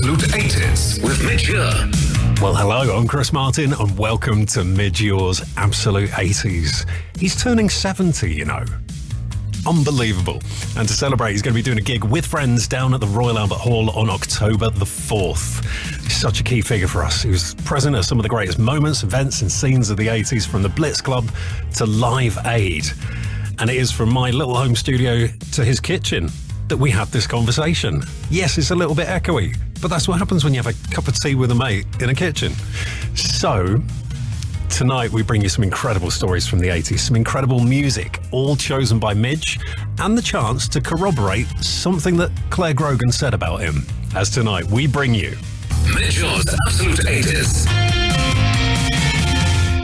Absolute 80s with Midge Ure. Well, hello, I'm Chris Martin, and welcome to Midge Ure's Absolute 80s. He's turning 70, you know. Unbelievable. And to celebrate, he's going to be doing a gig with friends down at the Royal Albert Hall on October the 4th. He's such a key figure for us. He was present at some of the greatest moments, events and scenes of the 80s, from the Blitz Club to Live Aid. And it is from my little home studio to his kitchen that we had this conversation. Yes, it's a little bit echoey, but that's what happens when you have a cup of tea with a mate in a kitchen. So, tonight we bring you some incredible stories from the 80s, some incredible music, all chosen by Midge, and the chance to corroborate something that Claire Grogan said about him. As tonight we bring you Midge Ure's Absolute 80s.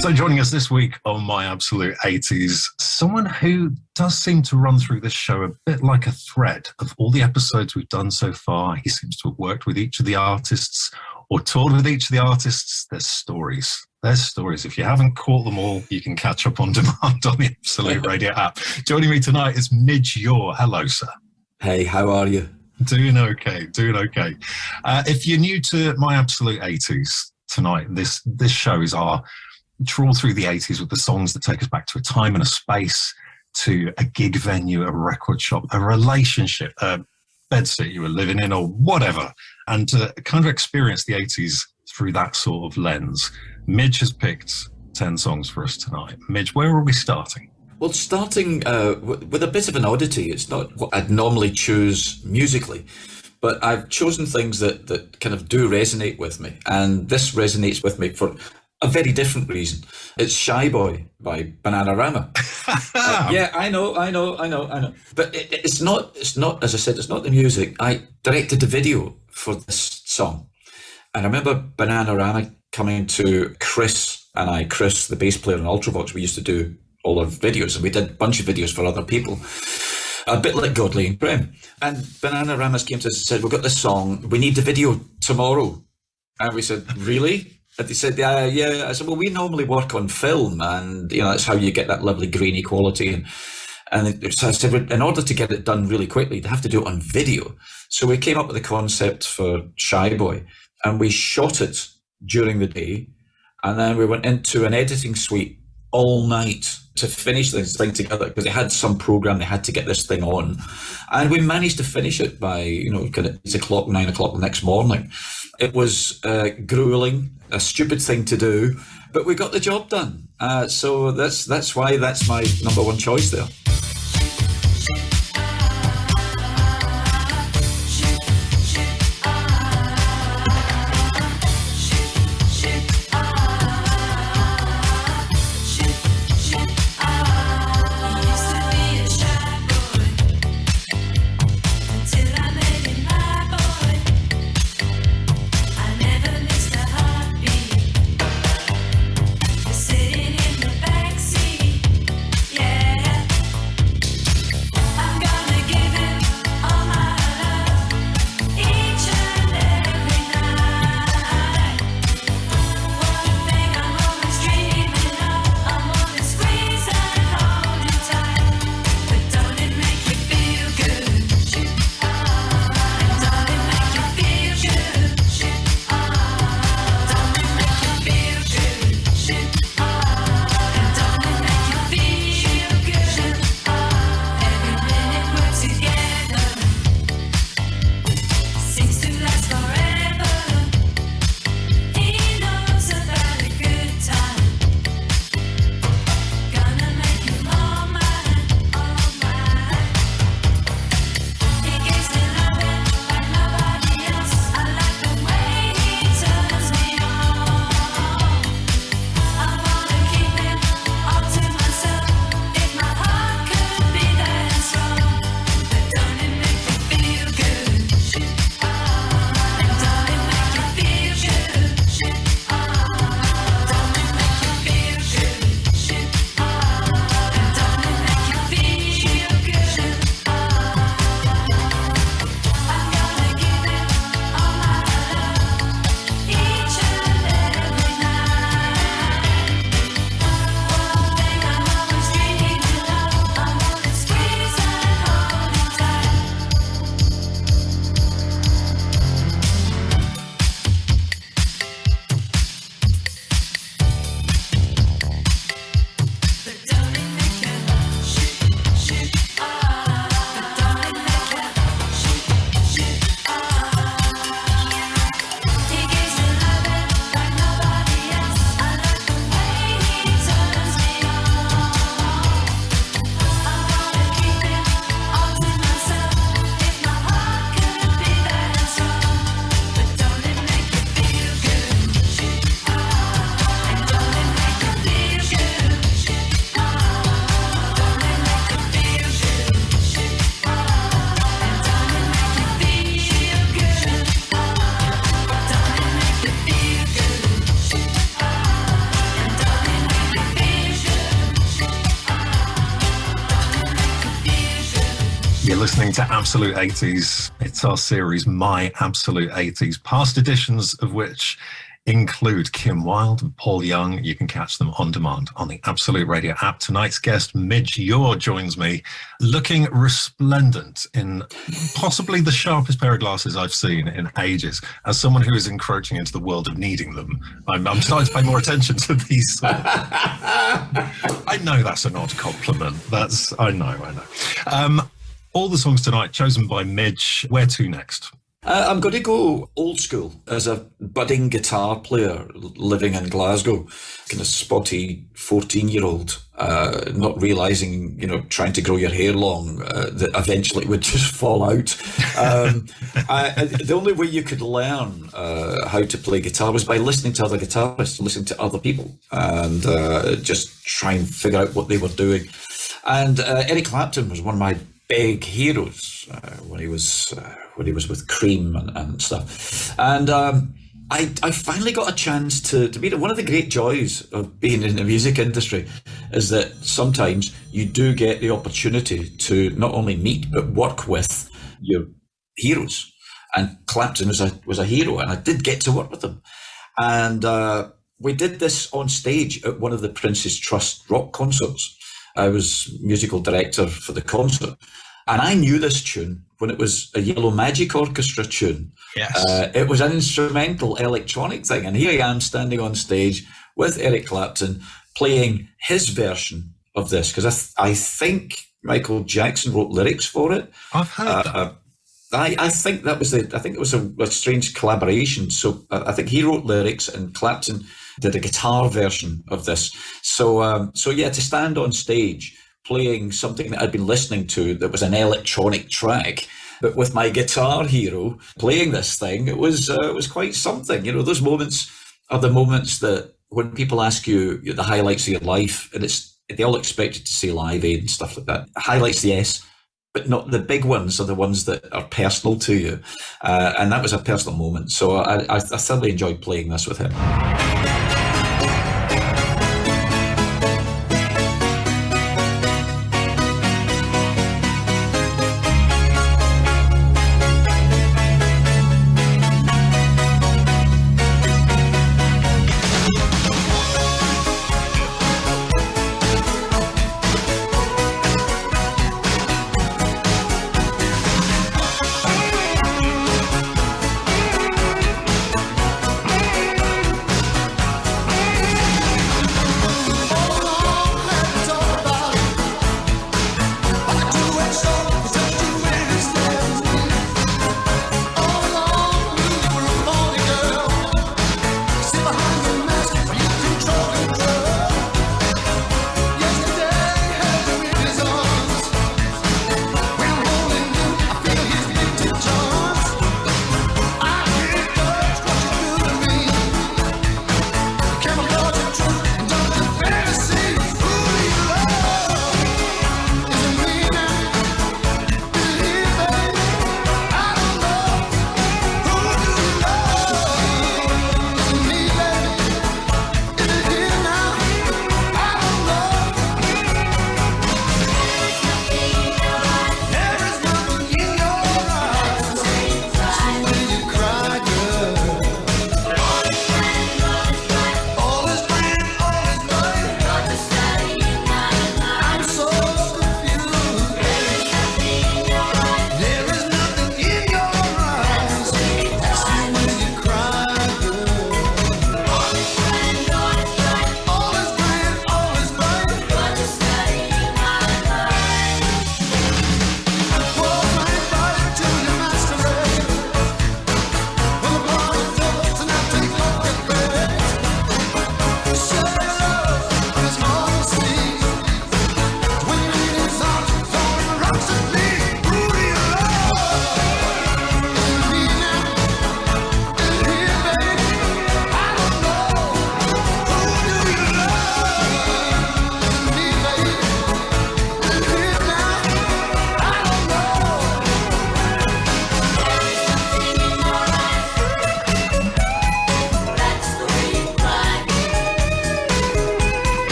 So joining us this week on My Absolute 80s, someone who does seem to run through this show a bit like a thread of all the episodes we've done so far. He seems to have worked with each of the artists or toured with each of the artists. There's stories. There's stories. If you haven't caught them all, you can catch up on demand on the Absolute Radio app. Joining me tonight is Midge Ure. Hello, sir. Hey, how are you? Doing okay. If you're new to My Absolute 80s tonight, this show is our trawl through the 80s with the songs that take us back to a time and a space, to a gig venue, a record shop, a relationship, a bedsit you were living in, or whatever, and to kind of experience the 80s through that sort of lens. Midge has picked 10 songs for us tonight. Midge, where are we starting? Well, starting with a bit of an oddity. It's not what I'd normally choose musically, but I've chosen things that kind of do resonate with me, and this resonates with me for a very different reason. It's Shy Boy by Bananarama. Yeah, I know. But it's not, as I said, it's not the music. I directed the video for this song. And I remember Bananarama coming to Chris, the bass player in Ultravox. We used to do all our videos, and we did a bunch of videos for other people. A bit like Godley and Prem. And Bananarama came to us and said, we've got this song, we need the video tomorrow. And we said, really? And they said, yeah. I said, well, we normally work on film, and that's how you get that lovely grainy quality. And so I said, in order to get it done really quickly, they have to do it on video. So we came up with the concept for Shy Boy, and we shot it during the day, and then we went into an editing suite all night to finish this thing together, because they had some program they had to get this thing on, and we managed to finish it by kind of 8 o'clock, 9 o'clock the next morning. It was grueling, a stupid thing to do, but we got the job done. So that's why that's my number one choice there. Sitting in the backseat, yeah. listening to Absolute 80s. It's our series, My Absolute 80s, past editions of which include Kim Wilde and Paul Young. You can catch them on demand on the Absolute Radio app. Tonight's guest, Midge Ure, joins me, looking resplendent in possibly the sharpest pair of glasses I've seen in ages. As someone who is encroaching into the world of needing them, I'm starting to pay more attention to these. I know that's an odd compliment. I know. All the songs tonight chosen by Midge. Where to next? I'm going to go old school as a budding guitar player living in Glasgow, kind of spotty 14-year-old, not realising, trying to grow your hair long, that eventually it would just fall out. The only way you could learn how to play guitar was by listening to other guitarists, listening to other people, and just try and figure out what they were doing. And Eric Clapton was one of my big heroes when he was with Cream and stuff. And I finally got a chance to meet him. One of the great joys of being in the music industry is that sometimes you do get the opportunity to not only meet but work with your heroes. And Clapton was a hero, and I did get to work with him. And we did this on stage at one of the Prince's Trust rock concerts. I was musical director for the concert, and I knew this tune when it was a Yellow Magic Orchestra tune. Yes. It was an instrumental electronic thing, and here I am standing on stage with Eric Clapton playing his version of this, because I think Michael Jackson wrote lyrics for it. I've heard that. I think that was I think it was a strange collaboration. So I think he wrote lyrics and Clapton did a guitar version of this. So yeah, to stand on stage playing something that I'd been listening to that was an electronic track, but with my guitar hero playing this thing, it was quite something. Those moments are the moments that when people ask you the highlights of your life, and they all expect you to say Live Aid and stuff like that. Highlights, yes, but not the big ones are the ones that are personal to you. And that was a personal moment. So I thoroughly enjoyed playing this with him.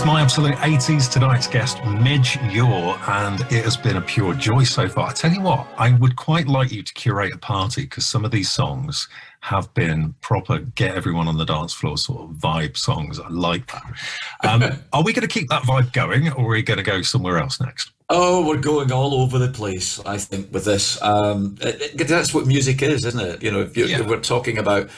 My Absolute 80s, tonight's guest, Midge Ure, and it has been a pure joy so far. I tell you what, I would quite like you to curate a party, because some of these songs have been proper get everyone on the dance floor sort of vibe songs. I like that. Are we going to keep that vibe going, or are we going to go somewhere else next? Oh, we're going all over the place, I think, with this. That's what music is, isn't it? You know, if we're talking about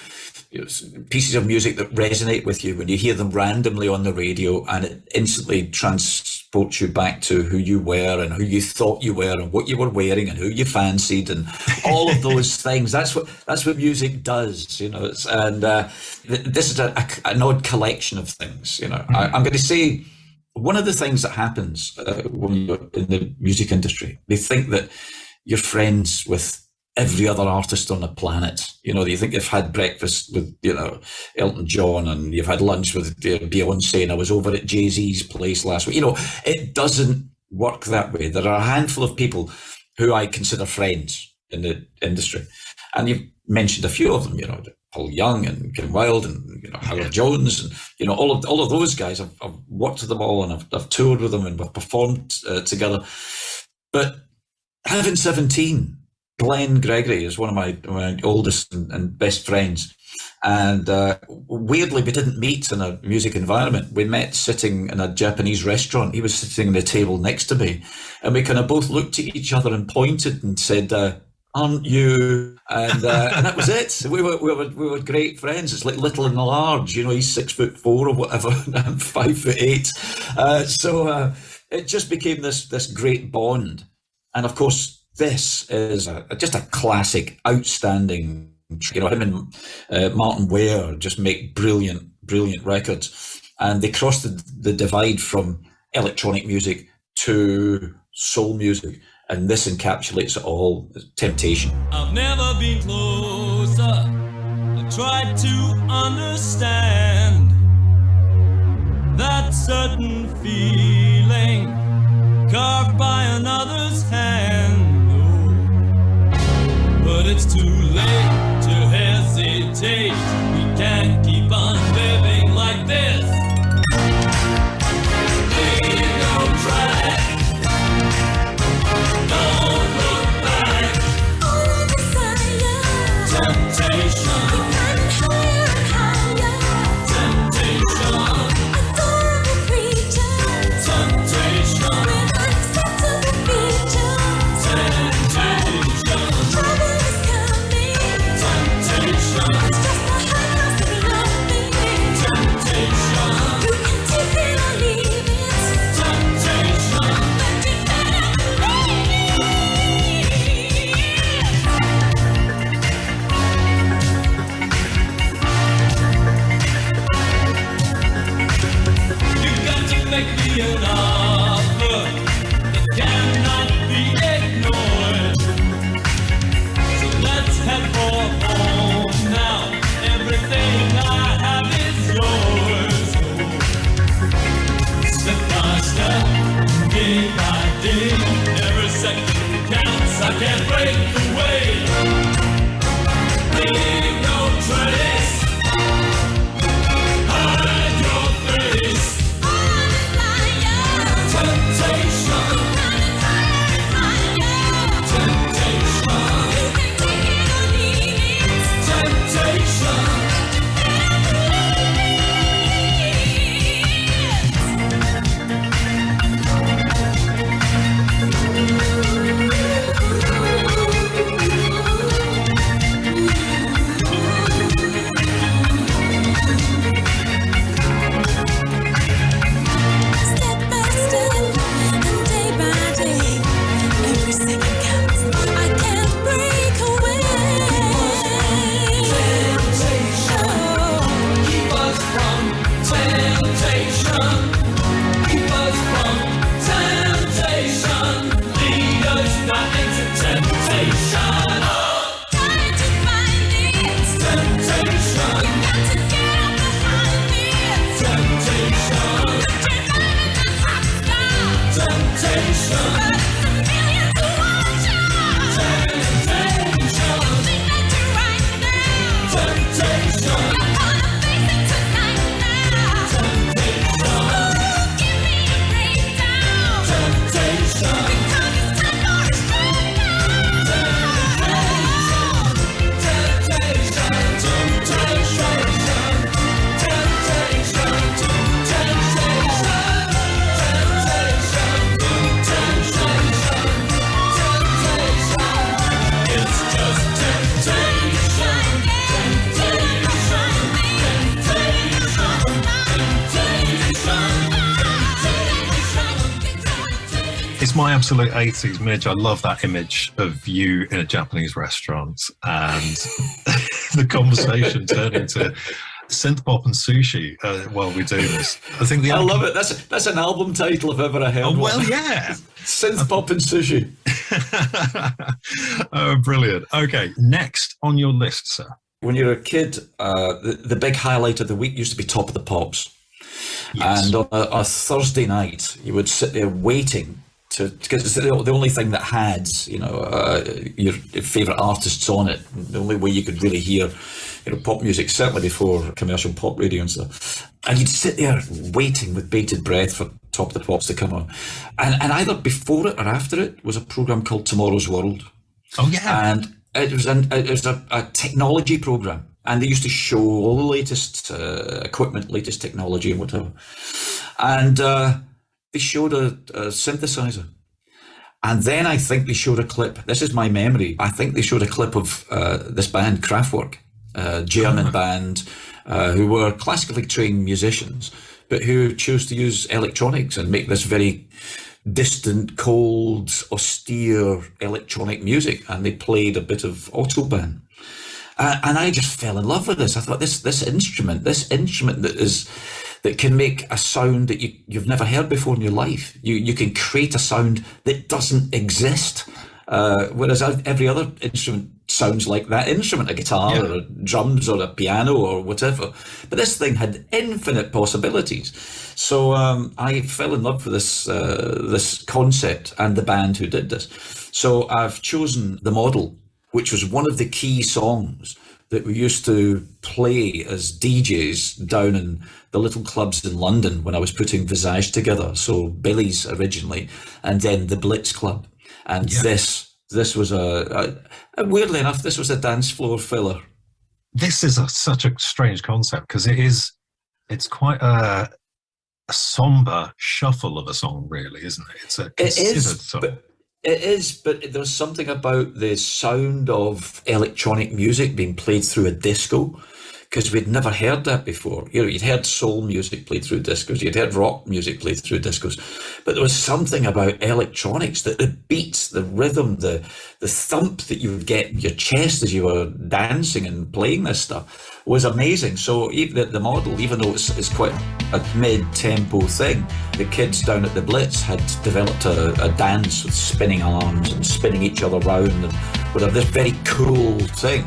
pieces of music that resonate with you when you hear them randomly on the radio, and it instantly transports you back to who you were and who you thought you were and what you were wearing and who you fancied and all of those things. That's what music does, you know. This is an odd collection of things, you know. I'm going to say one of the things that happens when you're in the music industry, they think that you're friends with every other artist on the planet. You know, you think you've had breakfast with, you know, Elton John, and you've had lunch with Beyonce, and I was over at Jay-Z's place last week. You know, it doesn't work that way. There are a handful of people who I consider friends in the industry. And you've mentioned a few of them, you know, Paul Young and Kim Wilde and, you know, Howard Jones, and, you know, all of those guys. I've worked with them all, and I've toured with them, and we've performed together. But having 17, Glenn Gregory is one of my oldest and best friends. And weirdly, we didn't meet in a music environment. We met sitting in a Japanese restaurant. He was sitting at the table next to me, and we kind of both looked at each other and pointed and said, "Aren't you?" And that was it. We were great friends. It's like little and large. You know, he's 6'4" or whatever, and I'm 5'8". So it just became this great bond. And of course, this is just a classic, outstanding. You know, him and Martin Ware just make brilliant records, and they crossed the divide from electronic music to soul music, and this encapsulates it all. Temptation. I've never been closer. I tried to understand that certain feeling carved by another's hand. But it's too late to hesitate. We can't keep on living like this. Lady, don't try. Don't look back. All desire. Temptation. Climbing higher and higher. Temptation. Adorable creature. Temptation. With unacceptable features. Temptation. Trouble is coming. Temptation. It's just a high cost of loving. my absolute 80s, Midge. I love that image of you in a Japanese restaurant and the conversation turning to synth pop and sushi while we do this. I love it. That's an album title if ever I heard one. Well, yeah. Synth pop and sushi. Oh, brilliant. Okay, next on your list, sir. When you're a kid, the big highlight of the week used to be Top of the Pops. Yes. And on a Thursday night, you would sit there waiting because it's the only thing that had, your favourite artists on it. The only way you could really hear, pop music, certainly before commercial pop radio and stuff. And you'd sit there waiting with bated breath for Top of the Pops to come on. And either before it or after it was a programme called Tomorrow's World. Oh, yeah. And it was a technology programme. And they used to show all the latest equipment, latest technology and whatever. And they showed a synthesizer. And then I think they showed a clip. This is my memory. I think they showed a clip of this band, Kraftwerk, a German band who were classically trained musicians, but who chose to use electronics and make this very distant, cold, austere electronic music. And they played a bit of Autobahn. And I just fell in love with this. I thought this instrument that can make a sound that you've never heard before in your life. You can create a sound that doesn't exist. Whereas every other instrument sounds like that instrument, a guitar or a drums or a piano or whatever. But this thing had infinite possibilities. So I fell in love with this concept and the band who did this. So I've chosen The Model, which was one of the key songs that we used to play as DJs down in the little clubs in London when I was putting Visage together. So Billy's originally, and then the Blitz Club. And this was weirdly enough, this was a dance floor filler. This is such a strange concept because it's quite a somber shuffle of a song, really, isn't it? It's a considered song. It is, but there's something about the sound of electronic music being played through a disco, because we'd never heard that before. You'd heard soul music played through discos, you'd heard rock music played through discos, but there was something about electronics, that the beats, the rhythm, the thump that you would get in your chest as you were dancing and playing this stuff was amazing. So even the Model, even though it's quite a mid-tempo thing, the kids down at the Blitz had developed a dance with spinning arms and spinning each other round and with this very cool thing.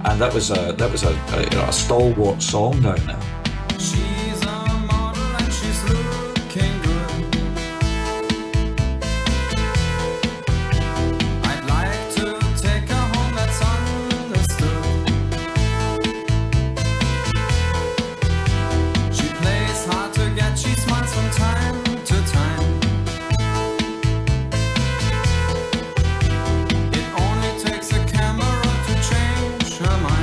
And that was a stalwart song down there. She's a model and she's looking good. I'd like to take her home, that's understood. She plays hard to get, she smiles from time to time. It only takes a camera to change her mind.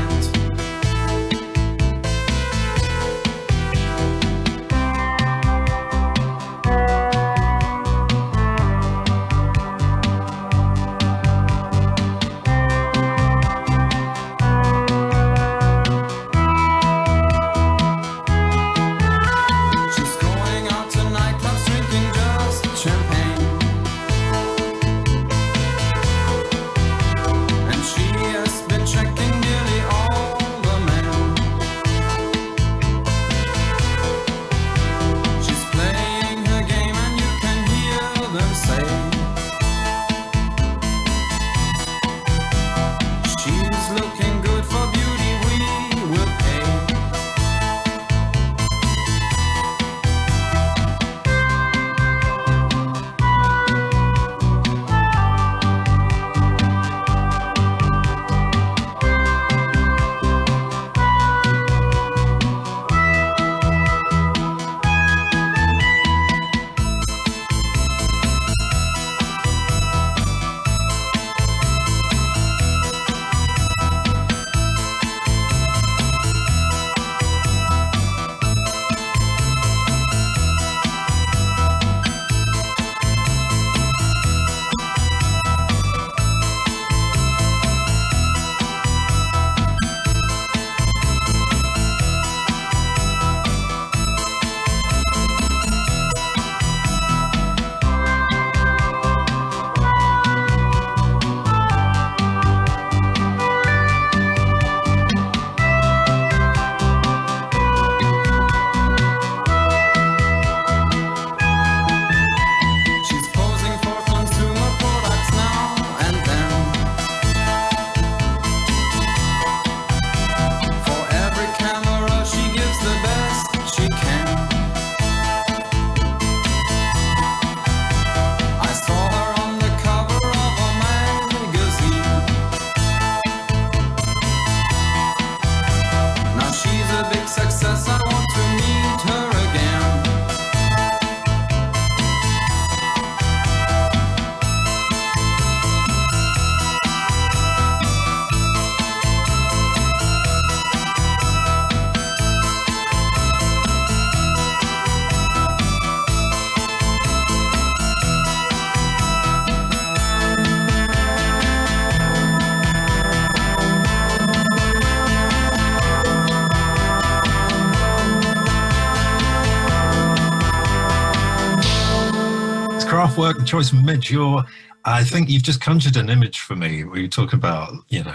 of work, the choice of Midge Ure. I think you've just conjured an image for me where you talk about,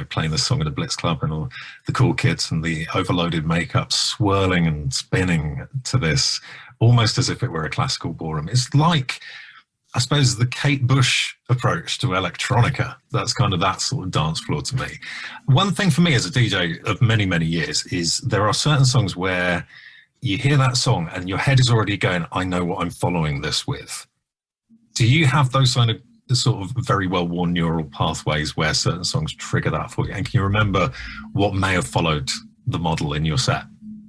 playing the song at a Blitz club and all the cool kids and the overloaded makeup swirling and spinning to this, almost as if it were a classical ballroom. It's like, I suppose, the Kate Bush approach to electronica. That's kind of that sort of dance floor to me. One thing for me as a DJ of many, many years is there are certain songs where you hear that song and your head is already going, I know what I'm following this with. Do you have those kind of sort of very well-worn neural pathways where certain songs trigger that for you? And can you remember what may have followed the model in your set?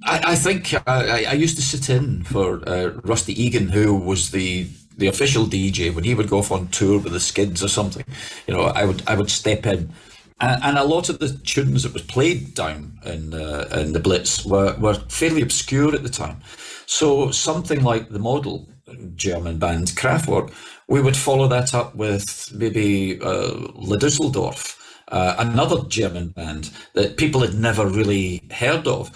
I think I used to sit in for Rusty Egan, who was the official DJ when he would go off on tour with the Skids or something. I would step in, and a lot of the tunes that was played down in the Blitz were fairly obscure at the time. So something like the model German band Kraftwerk, we would follow that up with maybe Le Düsseldorf, another German band that people had never really heard of.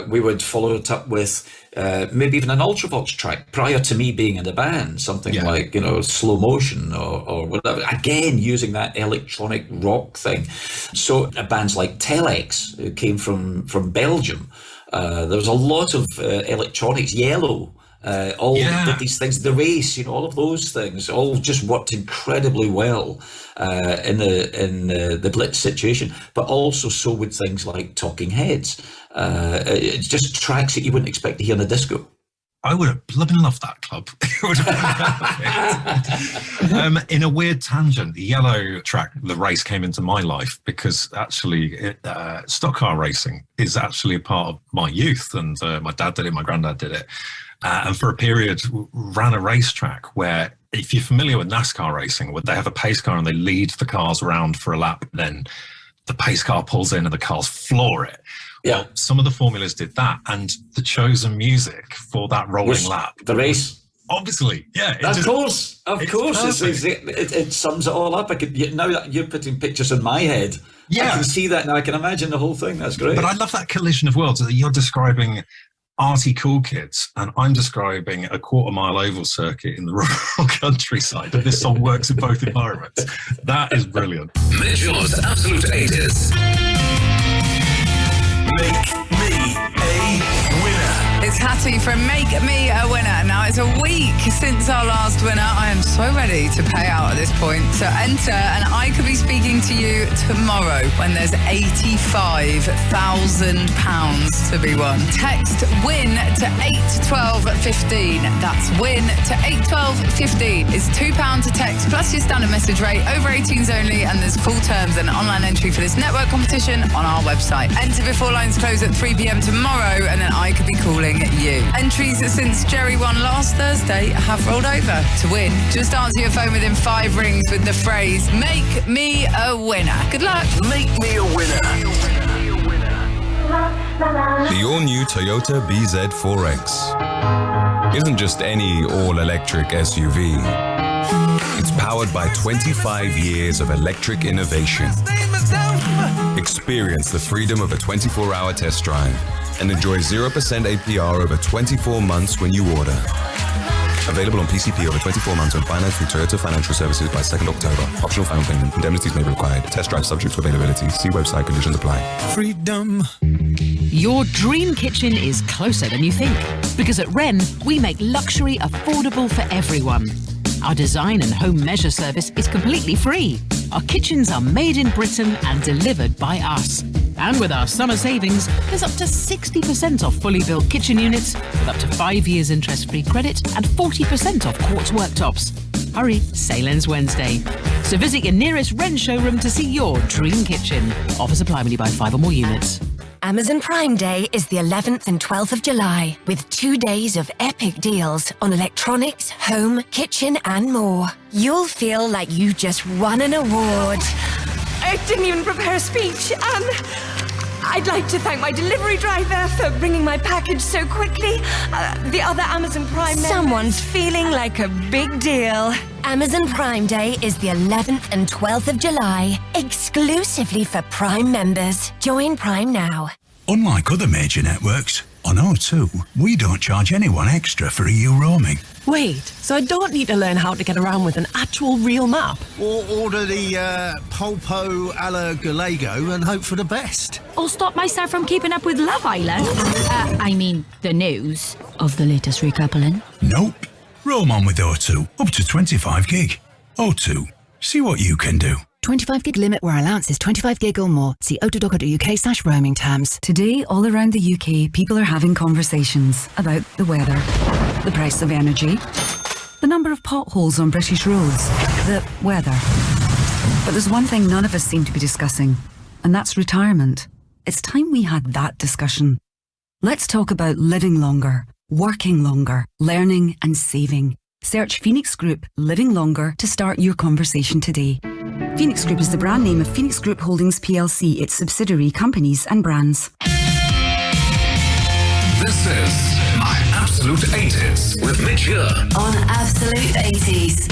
We would follow it up with maybe even an Ultravox track prior to me being in the band, something like, Slow Motion or whatever, again using that electronic rock thing. So bands like Telex, who came from Belgium, there was a lot of electronics, Yellow, did these things, The Race, all of those things all just worked incredibly well in the Blitz situation, but also so would things like Talking Heads. It's just tracks that you wouldn't expect to hear in a disco. I would have blooming loved that club. It would have been in a weird tangent, the Yellow track, The Race, came into my life because actually stock car racing is actually a part of my youth, and my dad did it, my granddad did it. And for a period ran a racetrack where, if you're familiar with NASCAR racing, where they have a pace car and they lead the cars around for a lap, then the pace car pulls in and the cars floor it. Yeah. Well, some of the formulas did that, and the chosen music for that rolling lap. The Race. Obviously, yeah. Of course. It sums it all up. Now that you're putting pictures in my head, I can see that now. I can imagine the whole thing. That's great. But I love that collision of worlds. You're describing arty cool kids, and I'm describing a quarter-mile oval circuit in the rural countryside, and this song works in both environments. That is brilliant. Midge Ure's Absolute 80s. Make me a winner. It's Hattie from Make Me a Winner. Now, it's a week since our last winner. I am so ready to pay out at this point. So enter, and I could be speaking to you tomorrow when there's £85,000 to be won. Text WIN to 81215. That's WIN to 81215. It's £2 to text plus your standard message rate, over 18s only, and there's full terms and online entry for this network competition on our website. Enter before lines close at 3 p.m. tomorrow, and then I could be calling you. Entries since Jerry won last Thursday have rolled over. To win, just answer your phone within 5 rings with the phrase, make me a winner. Good luck. Make me a winner. The all-new Toyota BZ4X isn't just any all-electric SUV. It's powered by 25 years of electric innovation. Experience the freedom of a 24-hour test drive and enjoy 0% APR over 24 months when you order. Available on PCP over 24 months on finance through Toyota Financial Services by 2nd October. Optional final payment. Indemnities may be required. Test drive subject to availability. See website, conditions apply. Freedom. Your dream kitchen is closer than you think. Because at Wren, we make luxury affordable for everyone. Our design and home measure service is completely free. Our kitchens are made in Britain and delivered by us. And with our summer savings, there's up to 60% off fully built kitchen units with up to 5 years interest-free credit and 40% off quartz worktops. Hurry, sale ends Wednesday. So visit your nearest Wren showroom to see your dream kitchen. Offers apply when you buy 5 or more units. Amazon Prime Day is the 11th and 12th of July, with 2 days of epic deals on electronics, home, kitchen, and more. You'll feel like you just won an award. I didn't even prepare a speech, and I'd like to thank my delivery driver for bringing my package so quickly. The other Amazon Prime members. Someone's feeling like a big deal. Amazon Prime Day is the 11th and 12th of July, exclusively for Prime members. Join Prime now. Unlike other major networks, On O2, we don't charge anyone extra for EU roaming. Wait, so I don't need to learn how to get around with an actual real map? Or order the Polpo alla Gallego and hope for the best. Or stop myself from keeping up with Love Island. I mean, the news of the latest recoupling. Nope. Roam on with O2, up to 25 gig. O2, see what you can do. 25 gig limit where allowance is 25 gig or more. See o2.co.uk/roaming terms. Today, all around the UK, people are having conversations about the weather, the price of energy, the number of potholes on British roads, the weather. But there's one thing none of us seem to be discussing, and that's retirement. It's time we had that discussion. Let's talk about living longer, working longer, learning and saving. Search Phoenix Group Living Longer to start your conversation today. Phoenix Group is the brand name of Phoenix Group Holdings plc, its subsidiary companies and brands. This is My Absolute 80s with Midge Ure on Absolute 80s.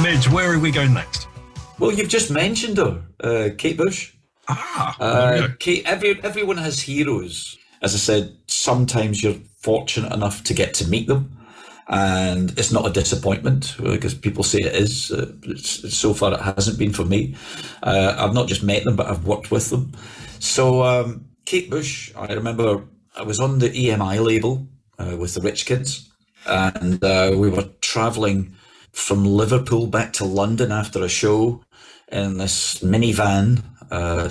Midge, where are we going next? Well, you've just mentioned her, Kate Bush. Kate, everyone has heroes. As I said, sometimes you're fortunate enough to get to meet them, and it's not a disappointment because people say it is. So far, it hasn't been for me. I've not just met them, but I've worked with them. So Kate Bush, I remember I was on the EMI label with the Rich Kids, and we were travelling from Liverpool back to London after a show in this minivan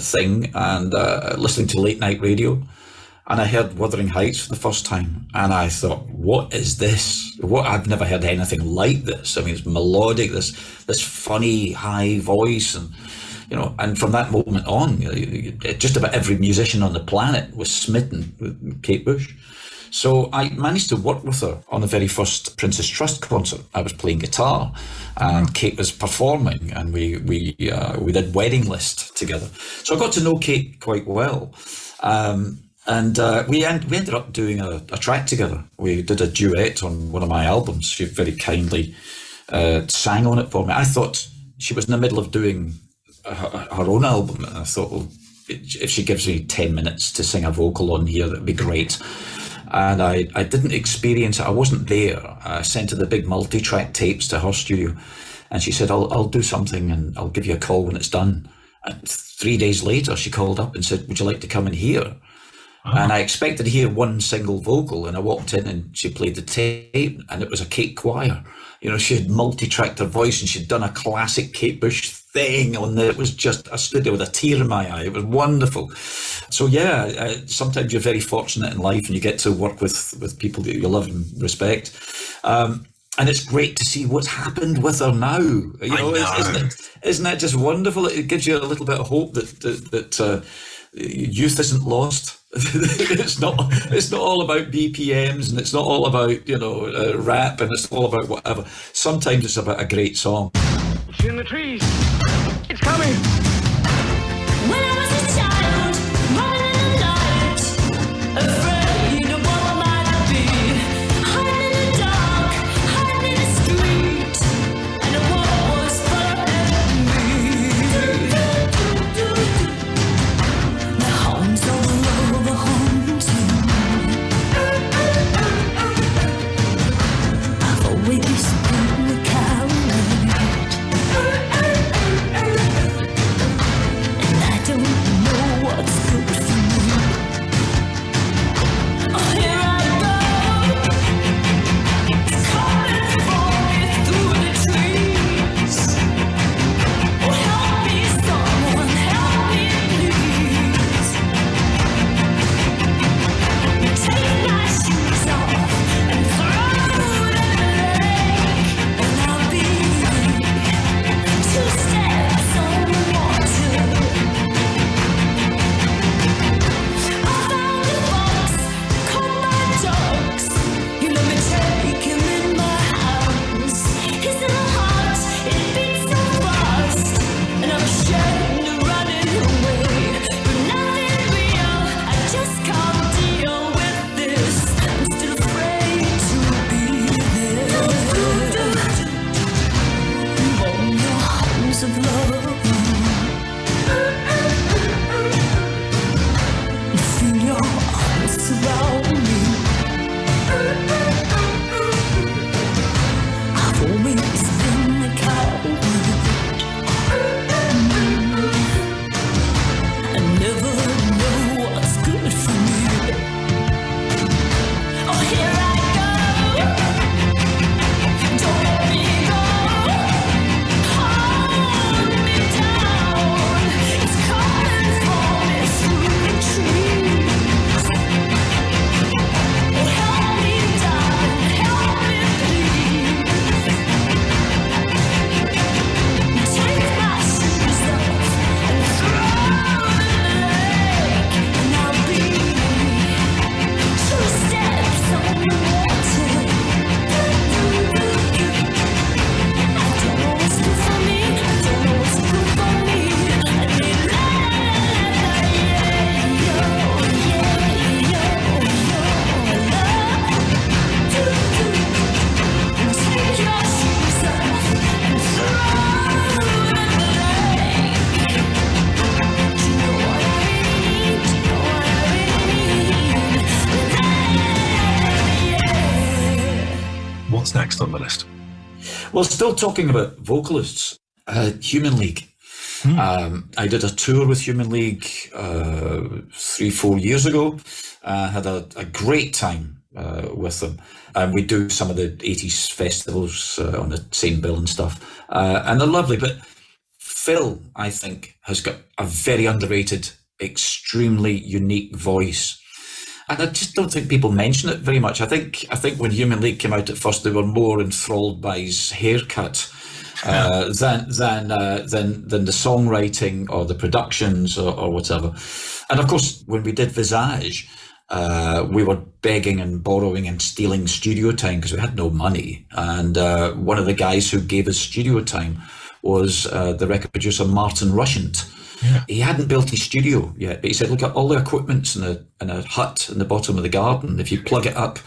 thing, and listening to late night radio. And I heard Wuthering Heights for the first time, and I thought, what is this? I've never heard anything like this. I mean, it's melodic, this funny high voice, and and from that moment on, just about every musician on the planet was smitten with Kate Bush. So I managed to work with her on the very first Princess Trust concert. I was playing guitar, and Kate was performing, and we did Wedding List together. So I got to know Kate quite well. And we ended up doing a track together. We did a duet on one of my albums. She very kindly sang on it for me. I thought she was in the middle of doing her own album, and I thought, well, if she gives me 10 minutes to sing a vocal on here, that'd be great. And I didn't experience it. I wasn't there. I sent her the big multi-track tapes to her studio, and she said, I'll do something and I'll give you a call when it's done. And 3 days later, she called up and said, would you like to come and hear? And I expected to hear one single vocal, and I walked in and she played the tape, and it was a Kate choir. She had multi-tracked her voice, and she'd done a classic Kate Bush thing on there. It was just, I stood there with a tear in my eye. It was wonderful. So sometimes you're very fortunate in life, and you get to work with people that you love and respect. And it's great to see what's happened with her now. Isn't that just wonderful? It gives you a little bit of hope that youth isn't lost. It's not all about BPMs, and it's not all about rap, and it's all about whatever. Sometimes it's about a great song. It's in the trees. It's coming. When I was a child, running in the light, afraid of what I might be, hiding in the dark, hiding in the street, and the world was following me. The hounds all over haunting. I've always been the coward. And I don't know next on the list? Well, still talking about vocalists, Human League. I did a tour with Human League 3-4 years ago. Had a great time with them. And we do some of the 80s festivals on the St. Bill and stuff. And they're lovely. But Phil, I think, has got a very underrated, extremely unique voice. And I just don't think people mention it very much. I think when Human League came out at first, they were more enthralled by his haircut than the songwriting or the productions or whatever. And of course, when we did Visage, we were begging and borrowing and stealing studio time because we had no money. And one of the guys who gave us studio time was the record producer Martin Rushent. Yeah. He hadn't built his studio yet, but he said, look at all the equipment's in a hut in the bottom of the garden. If you plug it up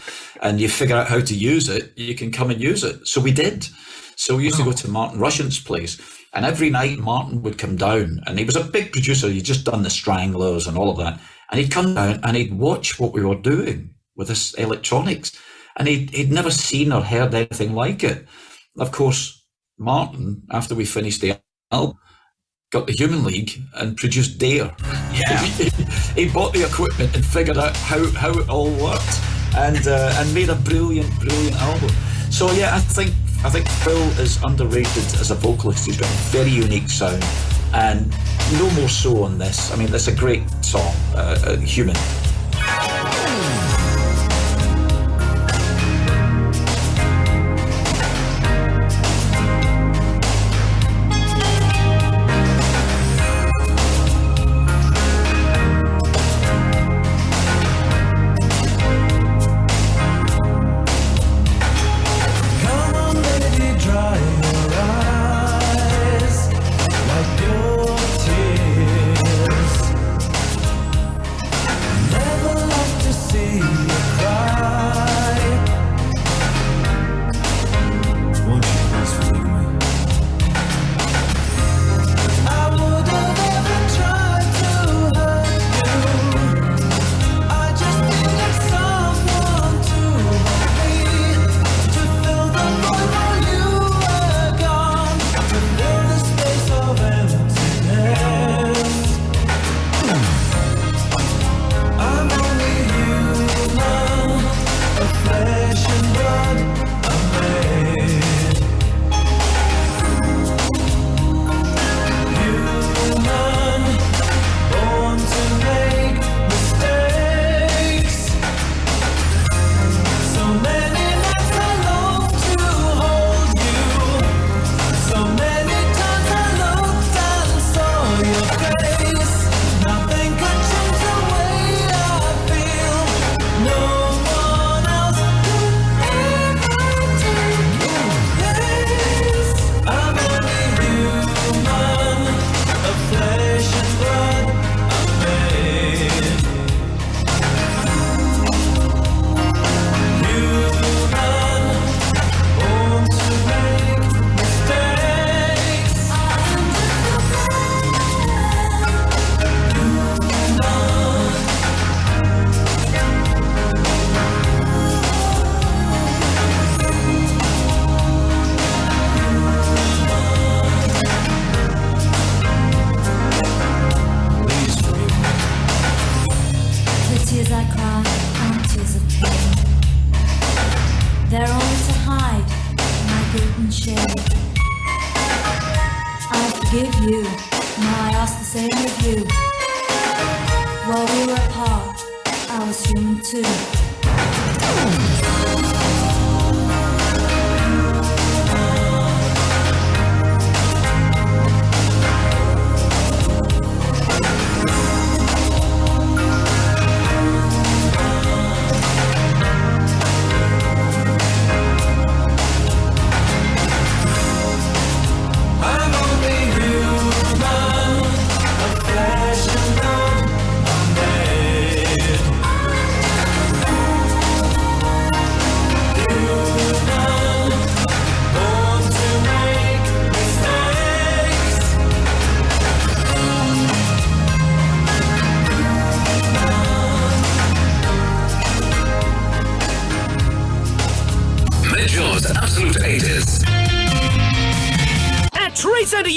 and you figure out how to use it, you can come and use it. So we did. So we used to go to Martin Rushent's place, and every night Martin would come down, and he was a big producer. He'd just done the Stranglers and all of that. And he'd come down and he'd watch what we were doing with this electronics. And he'd never seen or heard anything like it. Of course, Martin, after we finished the album, got the Human League and produced Dare. Yeah. He bought the equipment and figured out how it all worked and made a brilliant album. So yeah, I think Phil is underrated as a vocalist. He's got a very unique sound, and no more so on this. I mean, that's a great song, Human.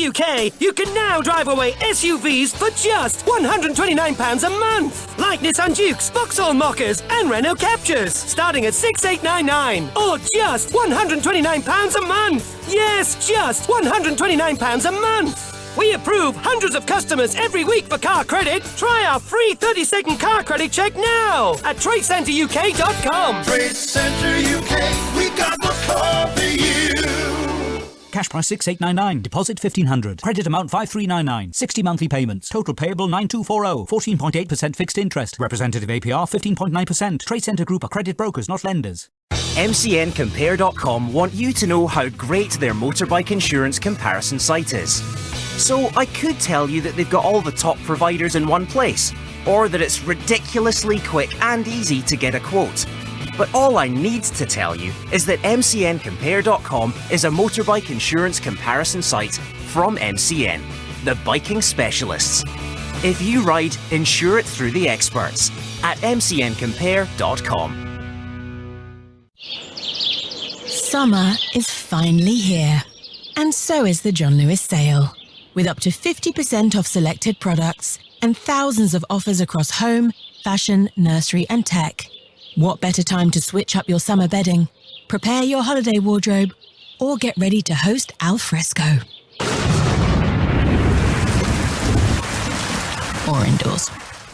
the UK, you can now drive away SUVs for just £129 a month. Like Nissan Dukes, Vauxhall Mockers and Renault Captures, starting at £6,899. Or just £129 a month. Yes, just £129 a month. We approve hundreds of customers every week for car credit. Try our free 30-second car credit check now at TradeCenterUK.com. Trade Centre UK, we got the car for you. Cash price 6,899. Deposit 1,500. Credit amount 5,399. 60 monthly payments. Total payable 9,240. 14.8% fixed interest. Representative APR 15.9%. Trade Centre Group are credit brokers, not lenders. MCNCompare.com want you to know how great their motorbike insurance comparison site is. So I could tell you that they've got all the top providers in one place, or that it's ridiculously quick and easy to get a quote. But all I need to tell you is that MCNCompare.com is a motorbike insurance comparison site from MCN, the biking specialists. If you ride, insure it through the experts at MCNCompare.com. Summer is finally here, and so is the John Lewis sale. With up to 50% off selected products and thousands of offers across home, fashion, nursery and tech. What better time to switch up your summer bedding, prepare your holiday wardrobe, or get ready to host al fresco? Or indoors.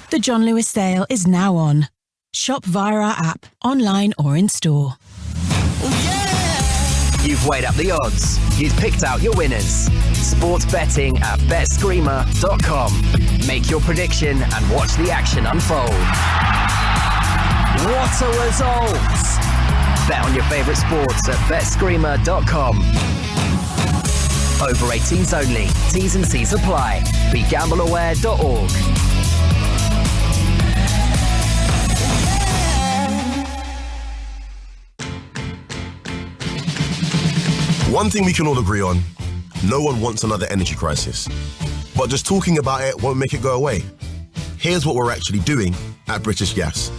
The John Lewis sale is now on. Shop via our app, online or in store. You've weighed up the odds. You've picked out your winners. Sports betting at betscreamer.com. Make your prediction and watch the action unfold. What a result! Bet on your favourite sports at betscreamer.com. Over 18s only. T's and C's apply. BeGambleAware.org. One thing we can all agree on, no one wants another energy crisis. But just talking about it won't make it go away. Here's what we're actually doing at British Gas.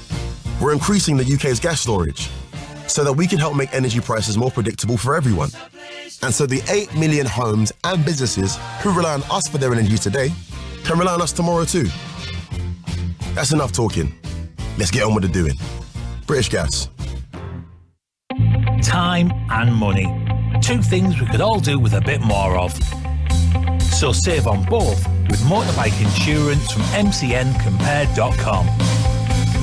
We're increasing the UK's gas storage so that we can help make energy prices more predictable for everyone. And so the 8 million homes and businesses who rely on us for their energy today can rely on us tomorrow too. That's enough talking. Let's get on with the doing. British Gas. Time and money. Two things we could all do with a bit more of. So save on both with motorbike insurance from MCNCompare.com.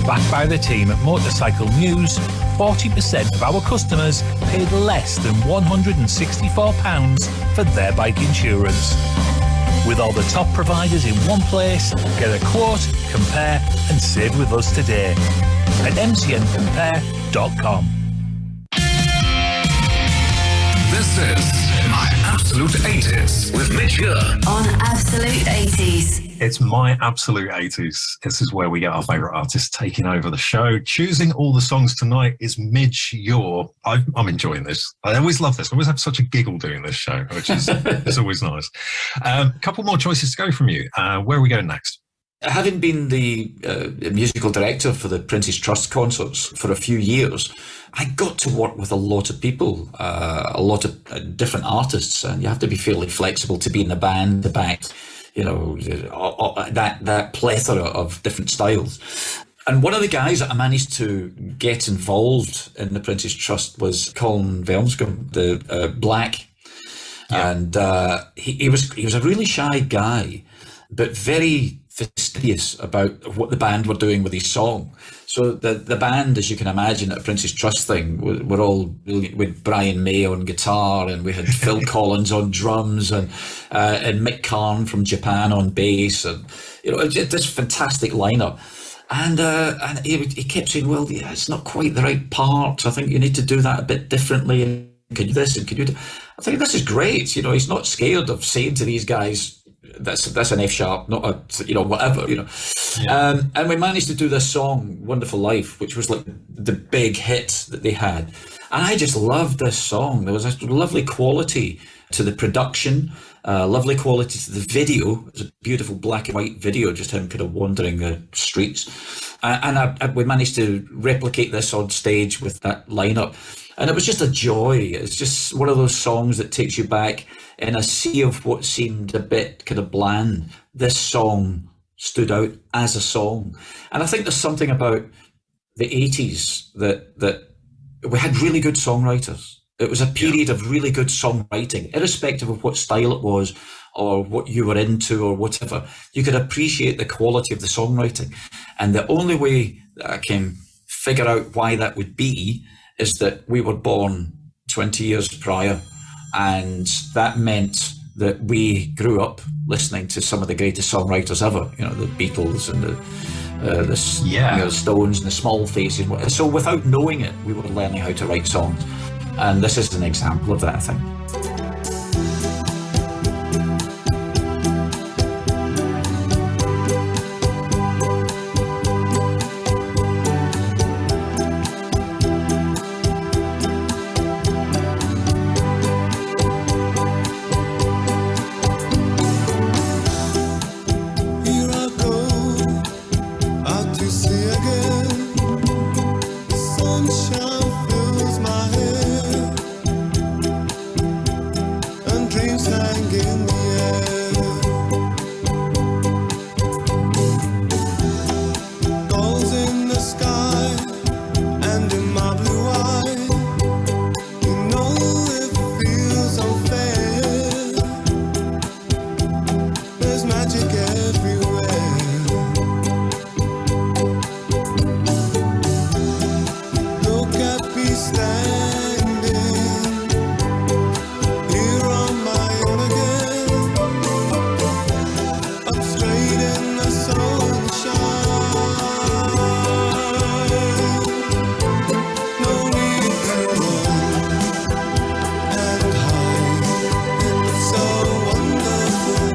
Backed by the team at Motorcycle News, 40% of our customers paid less than £164 for their bike insurance. With all the top providers in one place, get a quote, compare and save with us today at MCNCompare.com. This is My Absolute 80s with Midge Ure on Absolute 80s. It's My Absolute 80s. This is where we get our favourite artists taking over the show. Choosing all the songs tonight is Midge Ure. I'm enjoying this. I always love this. I always have such a giggle doing this show, which is it's always nice. A couple more choices to go from you. Where are we going next? Having been the musical director for the Prince's Trust concerts for a few years, I got to work with a lot of people, a lot of different artists, and you have to be fairly flexible to be in the band to back, that plethora of different styles. And one of the guys that I managed to get involved in the Prince's Trust was Colin Velmscombe, the Black, and he was a really shy guy, but very fastidious about what the band were doing with his song. So the band, as you can imagine, at a Prince's Trust thing, were all with Brian May on guitar, and we had Phil Collins on drums, and Mick Karn from Japan on bass, and this fantastic lineup. And he kept saying, "Well, yeah, it's not quite the right part. I think you need to do that a bit differently. And can you do this and can you do?" I think this is great. He's not scared of saying to these guys, That's an F sharp, not a whatever. Yeah. And we managed to do this song, "Wonderful Life," which was like the big hit that they had. And I just loved this song. There was a lovely quality to the production, lovely quality to the video. It was a beautiful black and white video, just him kind of wandering the streets. And we managed to replicate this on stage with that lineup. And it was just a joy. It's just one of those songs that takes you back in a sea of what seemed a bit kind of bland, this song stood out as a song. And I think there's something about the 80s that we had really good songwriters. It was a period of really good songwriting, irrespective of what style it was or what you were into or whatever. You could appreciate the quality of the songwriting. And the only way that I can figure out why that would be is that we were born 20 years prior. And that meant that we grew up listening to some of the greatest songwriters ever, you know, the Beatles and the Stones and the Small Faces. So without knowing it, we were learning how to write songs. And this is an example of that, I think.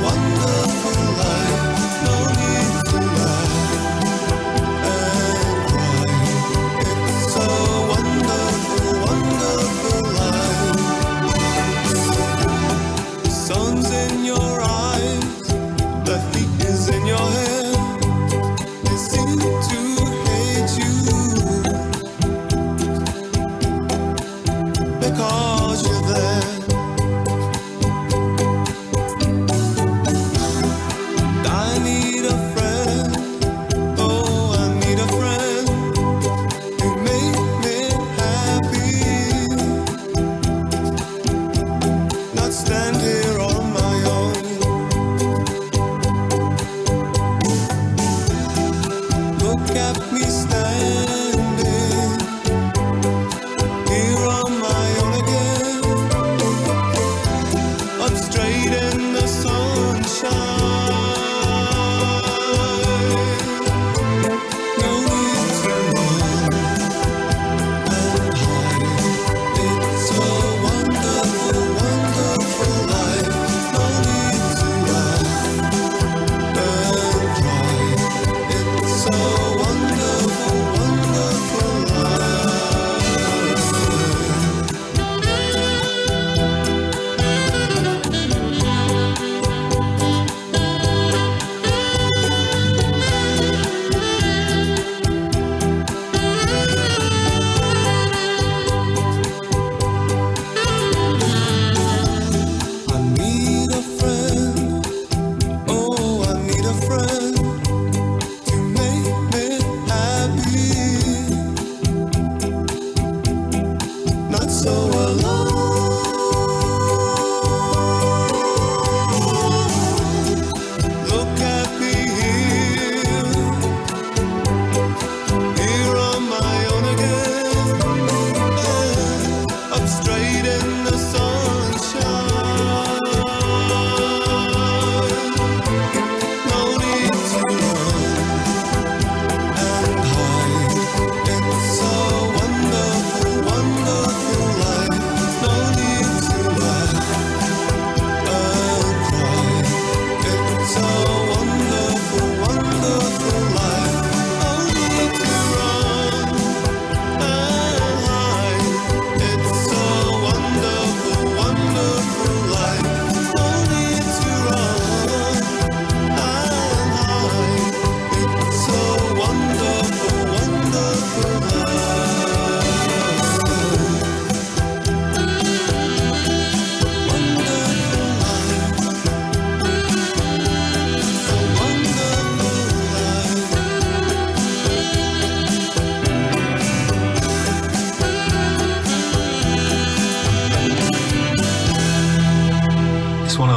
Wonderful life.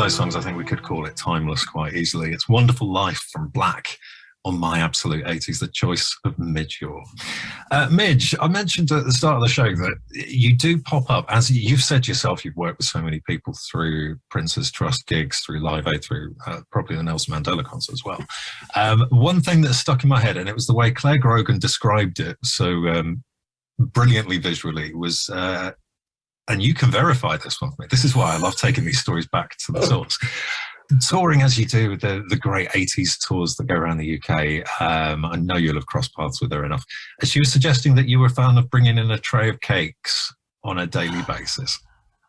those songs, I think we could call it timeless quite easily. It's Wonderful Life from Black on My Absolute 80s, the choice of Midge Ure. Midge, I mentioned at the start of the show that you do pop up, as you've said yourself, you've worked with so many people through Prince's Trust gigs, through Live Aid, through probably the Nelson Mandela concert as well. One thing that stuck in my head, and it was the way Claire Grogan described it so brilliantly visually, was, and you can verify this one for me, this is why I love taking these stories back to the source. Touring as you do, the great 80s tours that go around the UK, I know you'll have crossed paths with her enough. She was suggesting that you were a fan of bringing in a tray of cakes on a daily basis.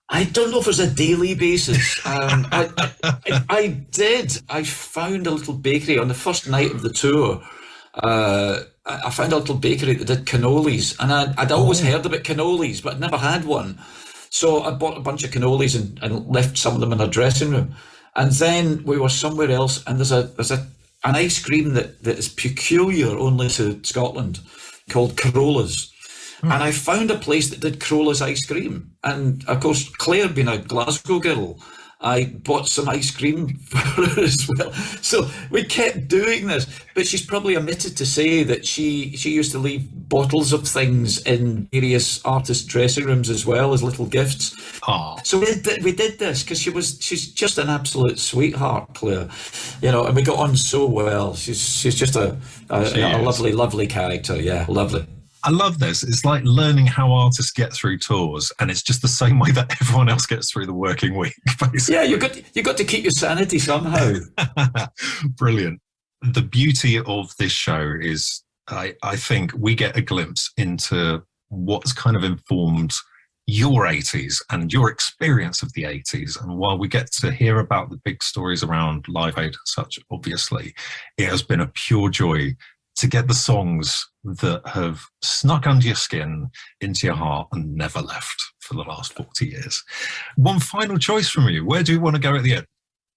I don't know if it's a daily basis. I did. I found a little bakery on the first night of the tour. I found a little bakery that did cannolis, and I'd always heard about cannolis, but I'd never had one. So I bought a bunch of cannolis and left some of them in our dressing room. And then we were somewhere else, and there's an ice cream that is peculiar only to Scotland, called Carolla's. And I found a place that did Carolla's ice cream. And of course, Claire being a Glasgow girl, I bought some ice cream for her as well. So we kept doing this. But she's probably omitted to say that she used to leave bottles of things in various artist dressing rooms as well as little gifts. Aww. So we did this because she's just an absolute sweetheart, Claire. And we got on so well. She's just a lovely, lovely character. Yeah, lovely. I love this. It's like learning how artists get through tours, and it's just the same way that everyone else gets through the working week, basically. Yeah, you got to keep your sanity somehow. Brilliant. The beauty of this show is, I think, we get a glimpse into what's kind of informed your 80s and your experience of the 80s. And while we get to hear about the big stories around Live Aid and such, obviously, it has been a pure joy to get the songs that have snuck under your skin, into your heart, and never left for the last 40 years. One final choice from you. Where do you want to go at the end?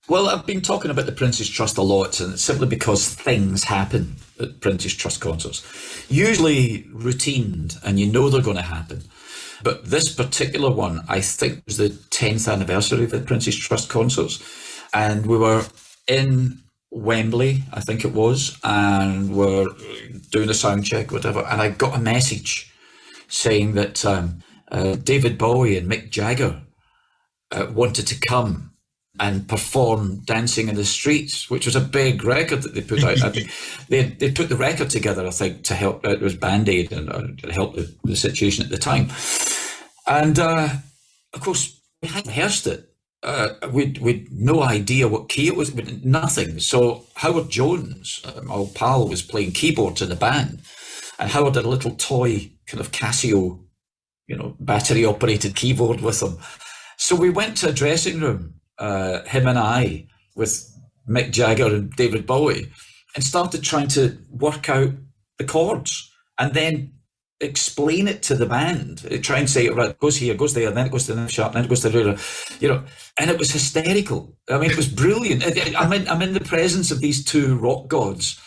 Well, I've been talking about the Prince's Trust a lot, and it's simply because things happen at Prince's Trust concerts. Usually routined, and you know they're going to happen. But this particular one, I think, was the 10th anniversary of the Prince's Trust concerts. And we were in Wembley, I think it was, and we're doing a sound check, whatever, and I got a message saying that David Bowie and Mick Jagger wanted to come and perform Dancing in the Streets, which was a big record that they put out. I think they put the record together, I think, to help. It was Band-Aid and to help the situation at the time. And of course, we hadn't rehearsed it. We'd no idea what key it was, nothing. So Howard Jones, my old pal, was playing keyboards in the band, and Howard had a little toy kind of Casio, battery operated keyboard with him. So we went to a dressing room, him and I, with Mick Jagger and David Bowie, and started trying to work out the chords and then explain it to the band. Try and say, right, it goes here, it goes there, and then it goes to the sharp, then it goes to the, and it was hysterical. I mean, it was brilliant. I'm in the presence of these two rock gods,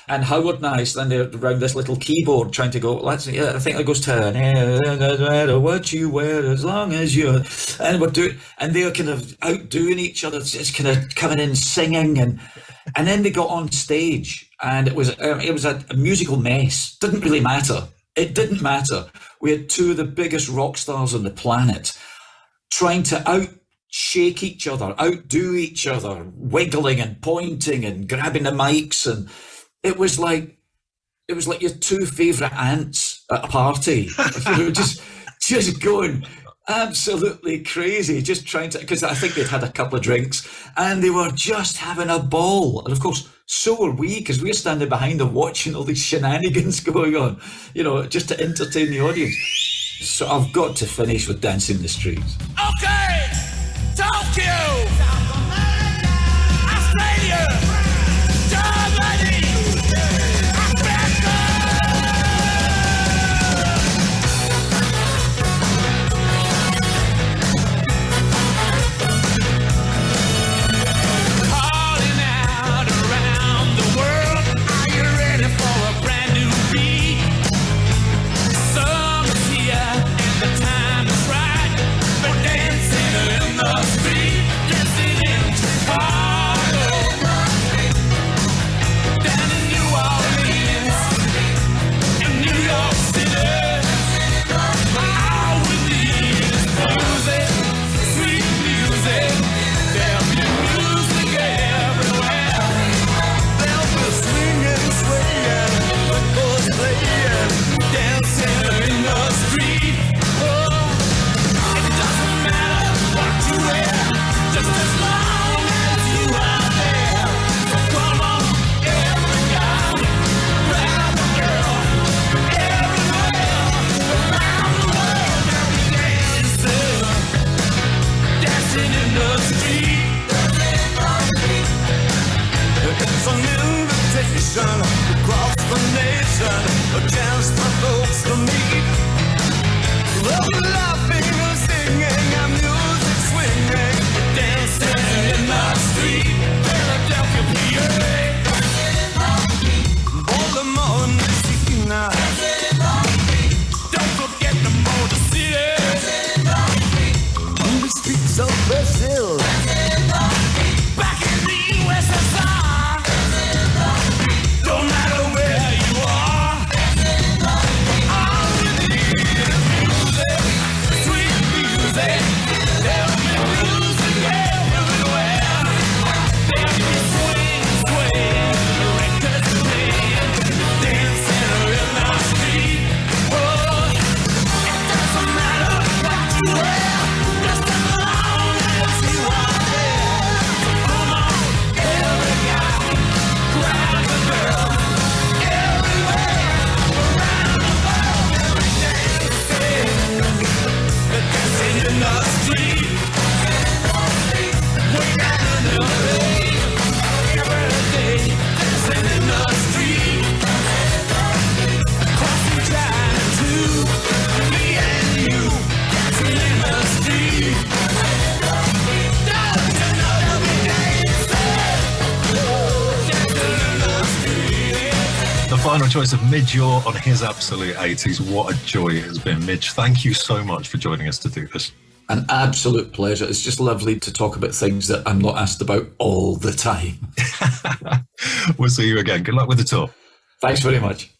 and Howard and I stand there around this little keyboard trying to go, I think it goes to, no matter what you wear, as long as you're, and we're doing, and they're kind of outdoing each other, just kind of coming in singing, and then they got on stage, and it was a musical mess. Didn't really matter. It didn't matter. We had two of the biggest rock stars on the planet trying to outshake each other, outdo each other, wiggling and pointing and grabbing the mics, and it was like your two favourite aunts at a party. just going absolutely crazy, just trying to, because I think they'd had a couple of drinks and they were just having a ball. And of course, so were we, because we're standing behind them watching all these shenanigans going on, just to entertain the audience. So I've got to finish with Dancing in the Streets. Okay, Tokyo, Australia, Germany, dancing in the street, dancing nation, across the nation, just for folks to meet. Laughing and singing, and music swinging, dancing in the street, Philadelphia, PA. Baltimore, Michigan. Don't forget the Motor City. On the streets of Brazil. Back in the USSR. Don't matter where you are. All we need is music, sweet music. There'll be music everywhere. There'll be swing, records playing, dancing in the street. Oh, it doesn't matter what you wear, just as long as you are there. So come on, every guy, grab the girl, everywhere, around the world, every day. They're dancing in the street. We got another day, every day, dancing in the street. Crossing China too, me and you, dancing in the street. Don't you know that we dancing in the street? The final choice of Midge Ure on his Absolute 80s. What a joy it has been. Midge, thank you so much for joining us to do this. An absolute pleasure. It's just lovely to talk about things that I'm not asked about all the time. We'll see you again. Good luck with the tour. Thanks very much.